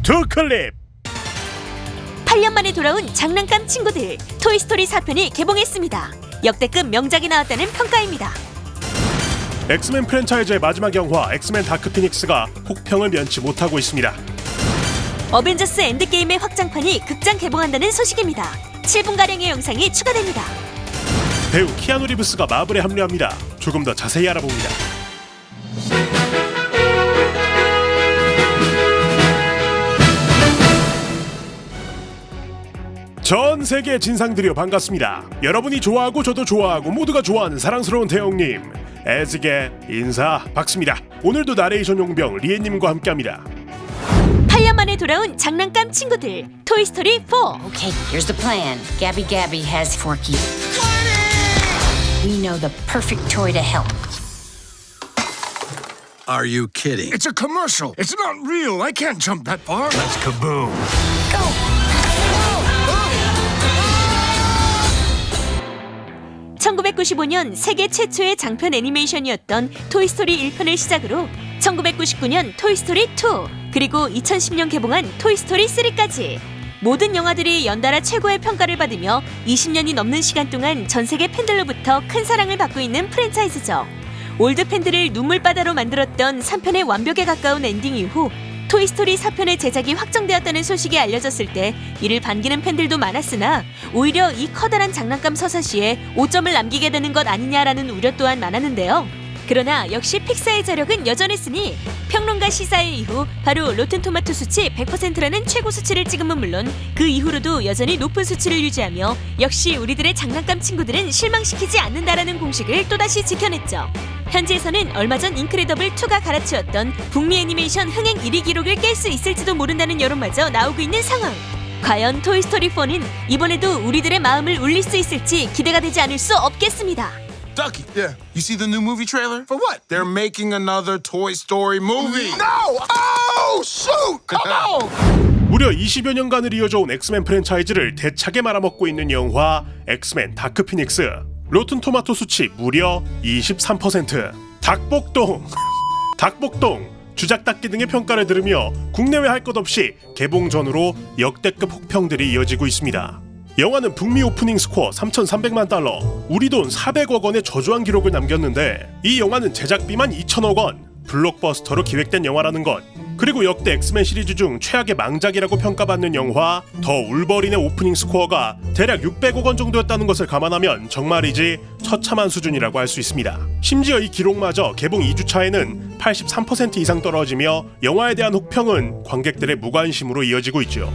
두 클립. 8년 만에 돌아온 장난감 친구들 토이스토리 4편이 개봉했습니다. 역대급 명작이 나왔다는 평가입니다. 엑스맨 프랜차이즈의 마지막 영화 엑스맨 다크 피닉스가 혹평을 면치 못하고 있습니다. 어벤져스 엔드게임의 확장판이 극장 개봉한다는 소식입니다. 7분가량의 영상이 추가됩니다. 배우 키아누 리브스가 마블에 합류합니다. 조금 더 자세히 알아봅니다. 전 세계 진상들이여 반갑습니다. 여러분이 좋아하고 저도 좋아하고 모두가 좋아하는 사랑스러운 태영님 애즈게 인사 박습니다. 오늘도 나레이션 용병 리엔님과 함께합니다. 8년 만에 돌아온 장난감 친구들 토이스토리 4. Okay, here's the plan. Gabby has Forky. We know the perfect toy to help. Are you kidding? It's a commercial. It's not real. I can't jump that far. Let's kaboom. Go! 1995년 세계 최초의 장편 애니메이션이었던 토이스토리 1편을 시작으로 1999년 토이스토리 2 그리고 2010년 개봉한 토이스토리 3까지 모든 영화들이 연달아 최고의 평가를 받으며 20년이 넘는 시간 동안 전 세계 팬들로부터 큰 사랑을 받고 있는 프랜차이즈죠. 올드 팬들을 눈물바다로 만들었던 3편의 완벽에 가까운 엔딩 이후 토이스토리 4편의 제작이 확정되었다는 소식이 알려졌을 때 이를 반기는 팬들도 많았으나 오히려 이 커다란 장난감 서사시에 오점을 남기게 되는 것 아니냐라는 우려 또한 많았는데요. 그러나 역시 픽사의 저력은 여전했으니 평론가 시사회 이후 바로 로튼토마토 수치 100%라는 최고 수치를 찍음은 물론 그 이후로도 여전히 높은 수치를 유지하며 역시 우리들의 장난감 친구들은 실망시키지 않는다라는 공식을 또다시 지켜냈죠. 현지에서는 얼마 전 인크레더블2가 갈아치웠던 북미 애니메이션 흥행 1위 기록을 깰 수 있을지도 모른다는 여론마저 나오고 있는 상황. 과연 토이스토리4는 이번에도 우리들의 마음을 울릴 수 있을지 기대가 되지 않을 수 없겠습니다. Ducky. Yeah. You see the new movie trailer? For what? They're making another Toy Story movie. No! Oh, shoot! Come on! 무려 20여 년간을 이어져온 엑스맨 프랜차이즈를 대차게 말아먹고 있는 영화 엑스맨 다크 피닉스. 로튼 토마토 수치 무려 23%. 닭복동 주작 닦기 등의 평가를 들으며 국내외 할 것 없이 개봉 전후로 역대급 혹평들이 이어지고 있습니다. 영화는 북미 오프닝 스코어 3,300만 달러, 우리 돈 400억 원의 저조한 기록을 남겼는데 이 영화는 제작비만 2천억 원, 블록버스터로 기획된 영화라는 것, 그리고 역대 엑스맨 시리즈 중 최악의 망작이라고 평가받는 영화 더 울버린의 오프닝 스코어가 대략 600억 원 정도였다는 것을 감안하면 정말이지 처참한 수준이라고 할 수 있습니다. 심지어 이 기록마저 개봉 2주차에는 83% 이상 떨어지며 영화에 대한 혹평은 관객들의 무관심으로 이어지고 있죠.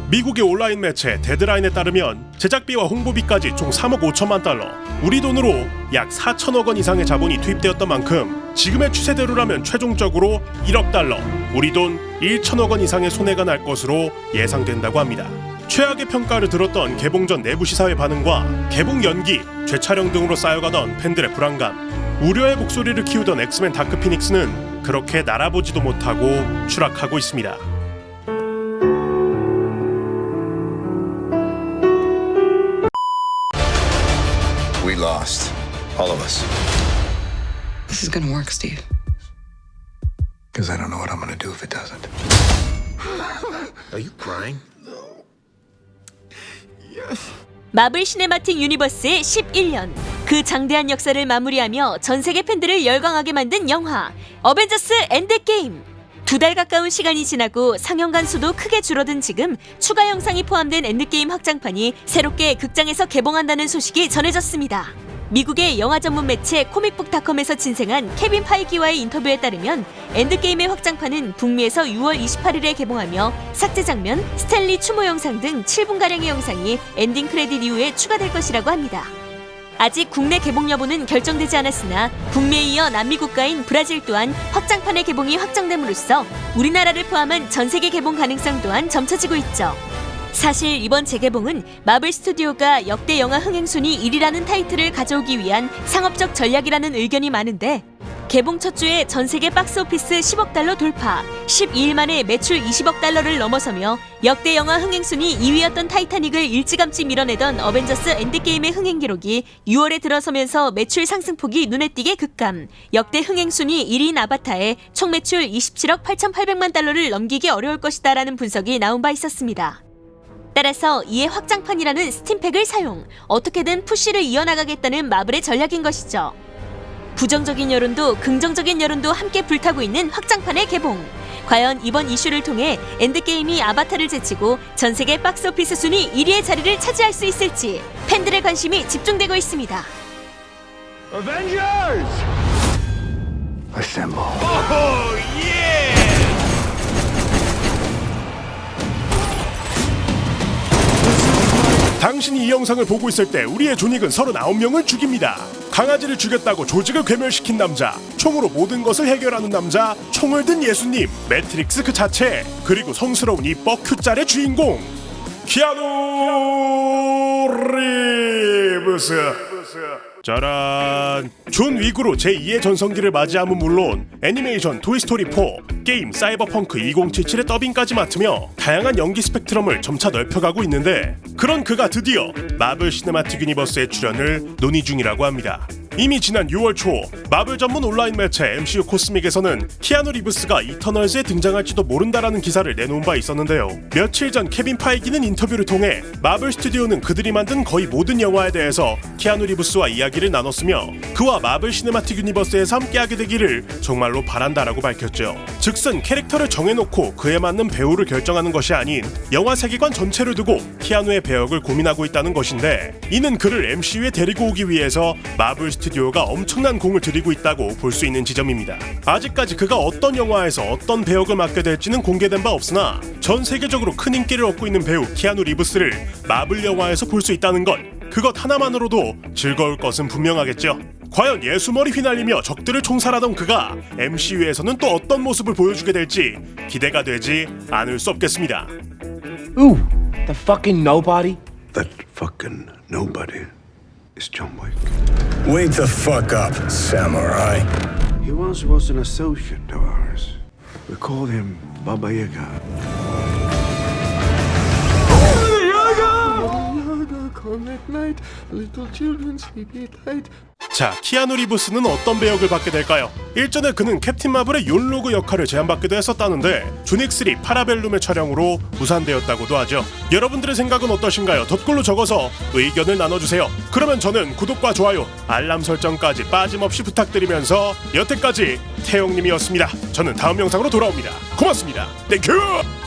미국의 온라인 매체 데드라인에 따르면 제작비와 홍보비까지 총 3억 5천만 달러, 우리 돈으로 약 4천억 원 이상의 자본이 투입되었던 만큼 지금의 추세대로라면 최종적으로 1억 달러, 우리 돈 1천억 원 이상의 손해가 날 것으로 예상된다고 합니다. 최악의 평가를 들었던 개봉 전 내부 시사회 반응과 개봉 연기, 재촬영 등으로 쌓여가던 팬들의 불안감, 우려의 목소리를 키우던 엑스맨 다크 피닉스는 그렇게 날아보지도 못하고 추락하고 있습니다. We lost. All of us. This is gonna work, Steve. Because I don't know what I'm gonna do if it doesn't. Are you crying? 마블 시네마틱 유니버스의 11년 그 장대한 역사를 마무리하며 전 세계 팬들을 열광하게 만든 영화 어벤져스 엔드게임. 2달 가까운 시간이 지나고 상영관 수도 크게 줄어든 지금 추가 영상이 포함된 엔드게임 확장판이 새롭게 극장에서 개봉한다는 소식이 전해졌습니다. 미국의 영화 전문 매체 코믹북닷컴에서 진행한 케빈 파이기와의 인터뷰에 따르면 엔드게임의 확장판은 북미에서 6월 28일에 개봉하며 삭제 장면, 스탠리 추모 영상 등 7분가량의 영상이 엔딩 크레딧 이후에 추가될 것이라고 합니다. 아직 국내 개봉 여부는 결정되지 않았으나 북미에 이어 남미 국가인 브라질 또한 확장판의 개봉이 확정됨으로써 우리나라를 포함한 전 세계 개봉 가능성 또한 점쳐지고 있죠. 사실 이번 재개봉은 마블 스튜디오가 역대 영화 흥행 순위 1위라는 타이틀을 가져오기 위한 상업적 전략이라는 의견이 많은데 개봉 첫 주에 전 세계 박스오피스 10억 달러 돌파, 12일 만에 매출 20억 달러를 넘어서며 역대 영화 흥행 순위 2위였던 타이타닉을 일찌감치 밀어내던 어벤져스 엔드게임의 흥행 기록이 6월에 들어서면서 매출 상승폭이 눈에 띄게 급감, 역대 흥행 순위 1위인 아바타에 총 매출 27억 8,800만 달러를 넘기기 어려울 것이다라는 분석이 나온 바 있었습니다. 따라서 이에 확장판이라는 스팀팩을 사용, 어떻게든 푸시를 이어나가겠다는 마블의 전략인 것이죠. 부정적인 여론도 긍정적인 여론도 함께 불타고 있는 확장판의 개봉. 과연 이번 이슈를 통해 엔드게임이 아바타를 제치고 전 세계 박스오피스 순위 1위의 자리를 차지할 수 있을지 팬들의 관심이 집중되고 있습니다. Assemble. 당신이 이 영상을 보고 있을 때 우리의 존윅은 39명을 죽입니다. 강아지를 죽였다고 조직을 괴멸시킨 남자, 총으로 모든 것을 해결하는 남자, 총을 든 예수님, 매트릭스 그 자체, 그리고 성스러운 이 뻑큐짤의 주인공 키아누 리브스. 짜란! 존 윅으로 제2의 전성기를 맞이함은 물론 애니메이션 토이스토리 4, 게임 사이버펑크 2077의 더빙까지 맡으며 다양한 연기 스펙트럼을 점차 넓혀가고 있는데, 그런 그가 드디어 마블 시네마틱 유니버스에 출연을 논의 중이라고 합니다. 이미 지난 6월 초 마블 전문 온라인 매체 MCU 코스믹에서는 키아누 리브스가 이터널즈에 등장할지도 모른다라는 기사를 내놓은 바 있었는데요. 며칠 전 케빈 파이기는 인터뷰를 통해 마블 스튜디오는 그들이 만든 거의 모든 영화에 대해서 키아누 리브스와 이야기를 나눴으며 그와 마블 시네마틱 유니버스에서 함께하게 되기를 정말로 바란다라고 밝혔죠. 즉슨 캐릭터를 정해놓고 그에 맞는 배우를 결정하는 것이 아닌 영화 세계관 전체를 두고 키아누의 배역을 고민하고 있다는 것인데, 이는 그를 MCU에 데리고 오기 위해서 마블 스튜디오가 엄청난 공을 들이고 있다고 볼 수 있는 지점입니다. 아직까지 그가 어떤 영화에서 어떤 배역을 맡게 될지는 공개된 바 없으나 전 세계적으로 큰 인기를 얻고 있는 배우 키아누 리브스를 마블 영화에서 볼 수 있다는 것, 그것 하나만으로도 즐거울 것은 분명하겠죠. 과연 예수머리 휘날리며 적들을 총살하던 그가 MCU에서는 또 어떤 모습을 보여주게 될지 기대가 되지 않을 수 없겠습니다. Ooh, the fucking nobody? That fucking nobody is John Wick. Wake the fuck up, samurai. He once was an associate of ours. We called him Baba Yaga. Come at night, little children sleepy tight. 자, 키아누 리브스는 어떤 배역을 받게 될까요? 일전에 그는 캡틴 마블의 욜로그 역할을 제안받기도 했었다는데 존윅3 파라벨룸의 촬영으로 무산되었다고도 하죠. 여러분들의 생각은 어떠신가요? 덧글로 적어서 의견을 나눠주세요. 그러면 저는 구독과 좋아요, 알람 설정까지 빠짐없이 부탁드리면서 여태까지 태용님이었습니다. 저는 다음 영상으로 돌아옵니다. 고맙습니다. 땡큐!